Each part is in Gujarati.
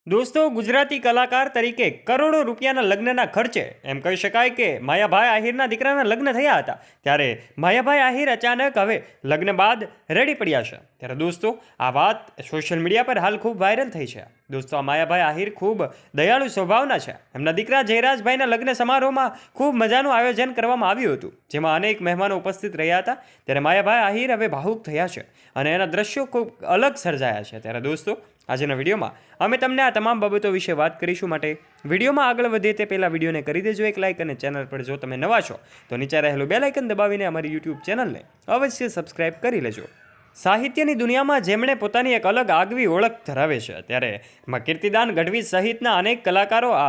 દોસ્તો, ગુજરાતી કલાકાર તરીકે કરોડો રૂપિયાના લગ્નના ખર્ચે એમ કહી શકાય કે માયાભાઈ આહિરના દીકરાના લગ્ન થયા હતા. ત્યારે માયાભાઈ આહિર અચાનક હવે લગ્ન બાદ રેડી પડ્યા છે. ત્યારે દોસ્તો, આ વાત સોશિયલ મીડિયા પર હાલ ખૂબ વાયરલ થઈ છે. દોસ્તો, આ માયાભાઈ આહિર ખૂબ દયાળુ સ્વભાવના છે. એમના દીકરા જયરાજભાઈના લગ્ન સમારોહમાં ખૂબ મજાનું આયોજન કરવામાં આવ્યું હતું, જેમાં અનેક મહેમાનો ઉપસ્થિત રહ્યા હતા. ત્યારે માયાભાઈ આહિર હવે ભાવુક થયા છે અને એના દ્રશ્યો ખૂબ અલગ સર્જાયા છે. ત્યારે દોસ્તો, આજના વિડીયોમાં અમે તમને આ તમામ બાબતો વિશે વાત કરીશું. માટે વિડીયોમાં આગળ વધીએ તે પહેલાં વિડીયોને કરી દેજો એક લાઇક, અને ચેનલ પર જો તમે નવા છો તો નીચે રહેલું બેલ આઇકન દબાવીને અમારી યુટ્યુબ ચેનલને અવશ્ય સબસ્ક્રાઇબ કરી લેજો. સાહિત્યની દુનિયામાં જેમણે પોતાની એક અલગ આગવી ઓળખ ધરાવે છે, ત્યારે એમાં કીર્તિદાન ગઢવી સહિતના અનેક કલાકારો આ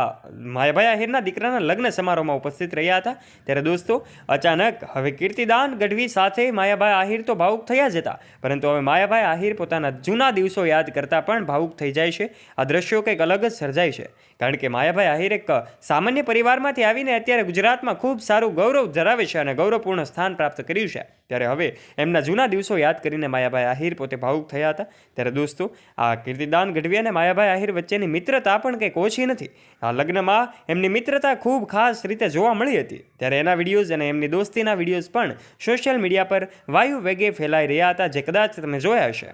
માયાભાઈ આહિરના દીકરાના લગ્ન સમારોહમાં ઉપસ્થિત રહ્યા હતા. ત્યારે દોસ્તો, અચાનક હવે કીર્તિદાન ગઢવી સાથે માયાભાઈ આહિર તો ભાવુક થયા જ હતા, પરંતુ હવે માયાભાઈ આહિર પોતાના જૂના દિવસો યાદ કરતાં પણ ભાવુક થઈ જાય છે. આ દ્રશ્યો કંઈક અલગ જ સર્જાય છે, કારણ કે માયાભાઈ આહિર એક સામાન્ય પરિવારમાંથી આવીને અત્યારે ગુજરાતમાં ખૂબ સારું ગૌરવ ધરાવે છે અને ગૌરવપૂર્ણ સ્થાન પ્રાપ્ત કર્યું છે. ત્યારે હવે એમના જૂના દિવસો યાદ કરીને માયાભાઈ આહિર પોતે ભાવુક થયા હતા. ત્યારે દોસ્તો, આ કીર્તિદાન ગઢવી અને માયાભાઈ આહિર વચ્ચેની મિત્રતા પણ કંઈક ઓછી નથી. આ લગ્નમાં એમની મિત્રતા ખૂબ ખાસ રીતે જોવા મળી હતી. ત્યારે એના વિડીયોઝ અને એમની દોસ્તીના વિડીયોઝ પણ સોશિયલ મીડિયા પર વાયુ વેગે ફેલાઈ રહ્યા હતા, જે કદાચ તમે જોયા હશે.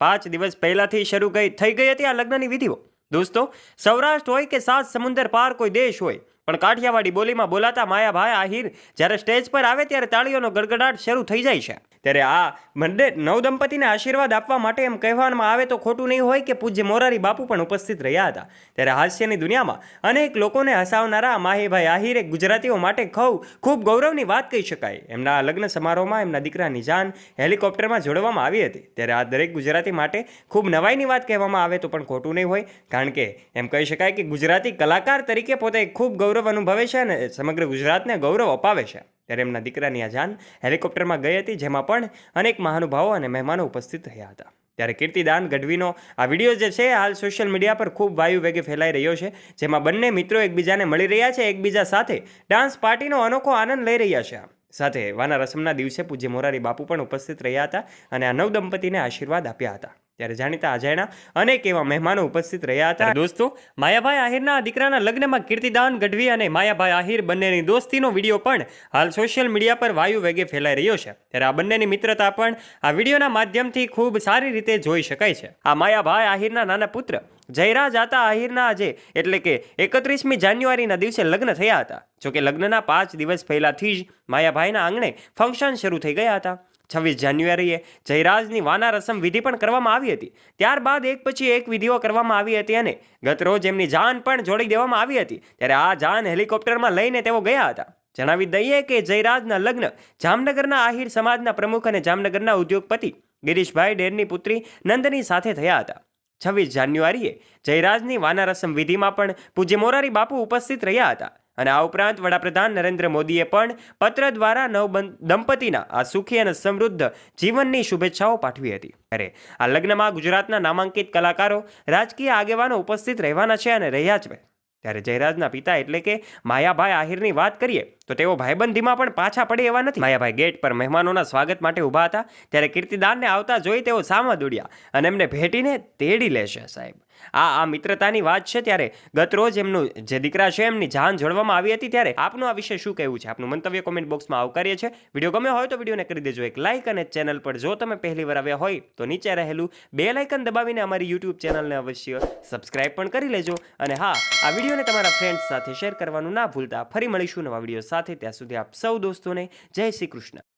5 દિવસ પહેલાંથી શરૂ થઈ ગઈ હતી આ લગ્નની વિધિઓ. દોસ્તો, સૌરાષ્ટ્ર હોય કે 7 સમુદ્ર પાર કોઈ દેશ હોય, પણ કાઠિયાવાડી બોલીમાં બોલાતા માયાભાઈ આહિર જ્યારે સ્ટેજ પર આવે ત્યારે તાળીઓનો ગડગડાટ શરૂ થઈ જાય છે. ત્યારે આ મંડે નવદંપતિને આશીર્વાદ આપવા માટે એમ કહેવામાં આવે તો ખોટું નહીં હોય કે પૂજ્ય મોરારી બાપુ પણ ઉપસ્થિત રહ્યા હતા. ત્યારે હાસ્યની દુનિયામાં અનેક લોકોને હસાવનારા માયાભાઈ આહિર એક ગુજરાતીઓ માટે ખૂબ ગૌરવની વાત કહી શકાય. એમના લગ્ન સમારોહમાં એમના દીકરાની જાન હેલિકોપ્ટરમાં જોડવામાં આવી હતી. ત્યારે આ દરેક ગુજરાતી માટે ખૂબ નવાઈની વાત કહેવામાં આવે તો પણ ખોટું નહીં હોય, કારણ કે એમ કહી શકાય કે ગુજરાતી કલાકાર તરીકે પોતે ખૂબ ગૌરવ અનુભવે છે અને સમગ્ર ગુજરાતને ગૌરવ અપાવે છે. ત્યારે એમના દીકરાની આ જાન હેલિકોપ્ટરમાં ગઈ હતી, જેમાં પણ અનેક મહાનુભાવો અને મહેમાનો ઉપસ્થિત રહ્યા હતા. ત્યારે કીર્તિદાન ગઢવીનો આ વિડીયો જે છે હાલ સોશિયલ મીડિયા પર ખૂબ વાયુ વેગે ફેલાઈ રહ્યો છે, જેમાં બંને મિત્રો એકબીજાને મળી રહ્યા છે, એકબીજા સાથે ડાન્સ પાર્ટીનો અનોખો આનંદ લઈ રહ્યા છે. સાથે વાના રસમના દિવસે પૂજ્ય મોરારી બાપુ પણ ઉપસ્થિત રહ્યા હતા અને આ નવદંપતિને આશીર્વાદ આપ્યા હતા. ત્યારે જાણીતા અજાણ્યા અનેક એવા મહેમાનો ઉપસ્થિત રહ્યા હતા. દોસ્તો, માયાભાઈ આહિરના દીકરાના લગ્નમાં કીર્તિદાન ગઢવી અને માયાભાઈ આહિર બંનેની દોસ્તીનો વિડીયો પણ હાલ સોશિયલ મીડિયા પર વાયુ વેગે ફેલાઈ રહ્યો છે. ત્યારે આ બંનેની મિત્રતા પણ આ વિડીયોના માધ્યમથી ખૂબ સારી રીતે જોઈ શકાય છે. આ માયાભાઈ આહિરના નાના પુત્ર જયરાજ આતા આહિરના આજે એટલે કે 31મી જાન્યુઆરીના દિવસે લગ્ન થયા હતા. જોકે લગ્નના 5 દિવસ પહેલાથી જ માયાભાઈના આંગણે ફંક્શન શરૂ થઈ ગયા હતા. 26 જાન્યુઆરીએ જયરાજની વાના રસમ વિધિ પણ કરવામાં આવી હતી. ત્યારબાદ એક પછી એક વિધિઓ કરવામાં આવી હતી અને ગત રોજ એમની જાન પણ જોડી દેવામાં આવી હતી. ત્યારે આ જાન હેલિકોપ્ટરમાં લઈને તેઓ ગયા હતા. જણાવી દઈએ કે જયરાજના લગ્ન જામનગરના આહિર સમાજના પ્રમુખ અને જામનગરના ઉદ્યોગપતિ ગિરીશભાઈ ડેરની પુત્રી નંદની સાથે થયા હતા. 26 જાન્યુઆરીએ જયરાજની વાના રસમ વિધિમાં પણ પૂજ્ય મોરારી બાપુ ઉપસ્થિત રહ્યા હતા અને આ ઉપરાંત વડાપ્રધાન નરેન્દ્ર મોદીએ પણ પત્ર દ્વારા દંપતીના આ સુખી અને સમૃદ્ધ જીવનની શુભેચ્છાઓ પાઠવી હતી. ત્યારે આ લગ્નમાં ગુજરાતના નામાંકિત કલાકારો, રાજકીય આગેવાનો ઉપસ્થિત રહેવાના છે અને રહ્યા છે. ત્યારે જયરાજના પિતા એટલે કે માયાભાઈ આહિરની વાત કરીએ તો તેઓ ભાઈબંધીમાં પણ પાછા પડે એવા નથી. માયાભાઈ ગેટ પર મહેમાનોના સ્વાગત માટે ઊભા હતા. ત્યારે કીર્તિદાનને આવતા જોઈ તેઓ સામા દોડ્યા અને એમને ભેટીને તેડી લેશે. સાહેબ, આ મિત્રતાની વાત છે. ત્યારે ગત રોજ એમનું જે દીકરા છે એમની જાન જોડવામાં આવી હતી. ત્યારે આપનું આ વિશે શું કહેવું છે? આપનું મંતવ્ય કોમેન્ટ બોક્સમાં આવકારીએ છે. વિડીયો ગમ્યો હોય તો વિડીયોને કરી દેજો એક લાઇક, અને ચેનલ પર જો તમે પહેલી વાર આવ્યા હોય તો નીચે રહેલું બેલ આઇકન દબાવીને અમારી યુટ્યુબ ચેનલને અવશ્ય સબસ્ક્રાઇબ પણ કરી લેજો. અને હા, આ વિડીયોને તમારા ફ્રેન્ડ્સ સાથે શેર કરવાનું ના ભૂલતા. ફરી મળીશું નવા વિડીયો સાથે. ત્યાં સુધી આપ સૌ દોસ્તોને જય શ્રી કૃષ્ણ.